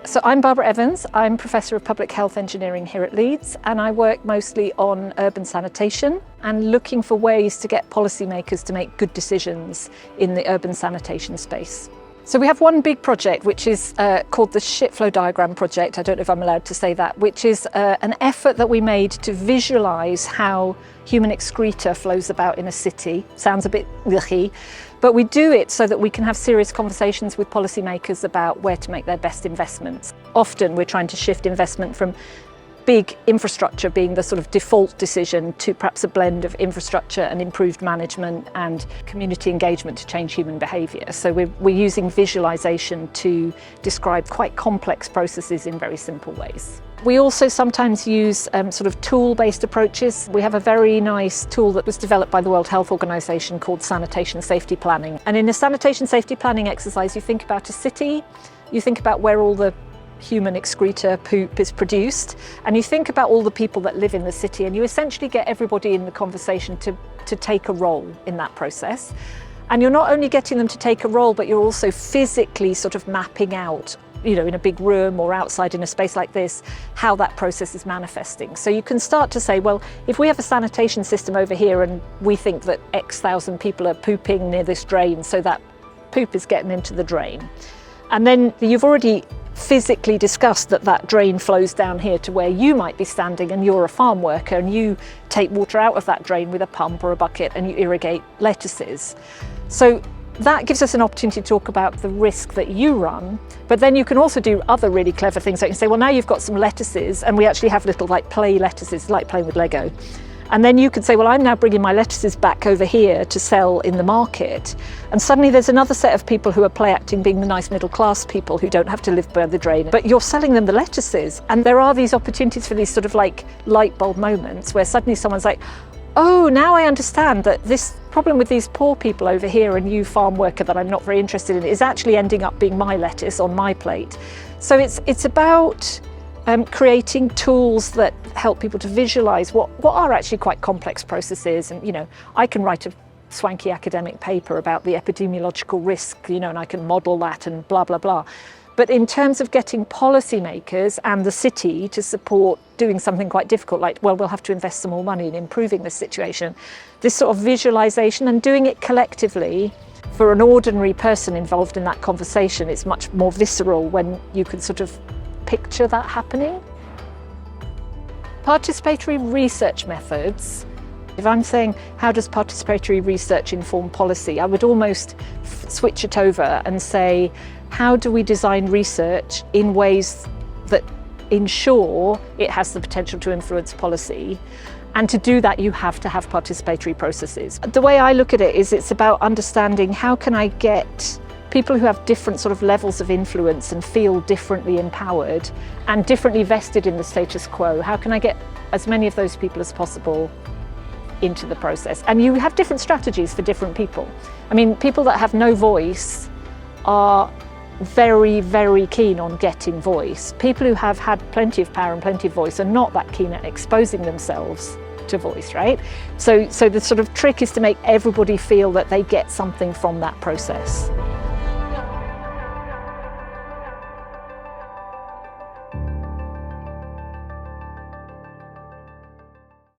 So I'm Barbara Evans, I'm Professor of Public Health Engineering here at Leeds, and I work mostly on urban sanitation and looking for ways to get policymakers to make good decisions in the urban sanitation space. So we have one big project which is called the Shit Flow Diagram Project. I don't know if I'm allowed to say that, which is an effort that we made to visualise how human excreta flows about in a city. Sounds a bit yucky, but we do it so that we can have serious conversations with policymakers about where to make their best investments. Often we're trying to shift investment from big infrastructure being the sort of default decision to perhaps a blend of infrastructure and improved management and community engagement to change human behaviour. So we're using visualisation to describe quite complex processes in very simple ways. We also sometimes use sort of tool-based approaches. We have a very nice tool that was developed by the World Health Organization called Sanitation Safety Planning. And in a sanitation safety planning exercise, you think about a city, you think about where all the human excreta poop is produced, and you think about all the people that live in the city, and you essentially get everybody in the conversation to take a role in that process. And you're not only getting them to take a role, but you're also physically sort of mapping out, you know, in a big room or outside in a space like this, how that process is manifesting. So you can start to say, well, if we have a sanitation system over here and we think that X thousand people are pooping near this drain, so that poop is getting into the drain. And then you've already physically discussed that that drain flows down here to where you might be standing, and you're a farm worker and you take water out of that drain with a pump or a bucket and you irrigate lettuces. So that gives us an opportunity to talk about the risk that you run, but then you can also do other really clever things. So you can say, well, now you've got some lettuces, and we actually have little like play lettuces, like playing with Lego. And then you could say, well, I'm now bringing my lettuces back over here to sell in the market. And suddenly there's another set of people who are play acting being the nice middle class people who don't have to live by the drain, but you're selling them the lettuces. And there are these opportunities for these sort of like light bulb moments where suddenly someone's like, oh, now I understand that this problem with these poor people over here and you farm worker that I'm not very interested in is actually ending up being my lettuce on my plate. So it's about creating tools that help people to visualise what are actually quite complex processes. And, you know, I can write a swanky academic paper about the epidemiological risk, you know, and I can model that and blah, blah, blah. But in terms of getting policymakers and the city to support doing something quite difficult, like, well, we'll have to invest some more money in improving this situation, this sort of visualisation and doing it collectively, for an ordinary person involved in that conversation, it's much more visceral when you can sort of picture that happening. Participatory research methods. If I'm saying, how does participatory research inform policy? I would almost switch it over and say, how do we design research in ways that ensure it has the potential to influence policy? And to do that, you have to have participatory processes. The way I look at it is it's about understanding how can I get people who have different sort of levels of influence and feel differently empowered and differently vested in the status quo. How can I get as many of those people as possible into the process? And you have different strategies for different people. I mean, people that have no voice are very, very keen on getting voice. People who have had plenty of power and plenty of voice are not that keen at exposing themselves to voice, right? So the sort of trick is to make everybody feel that they get something from that process.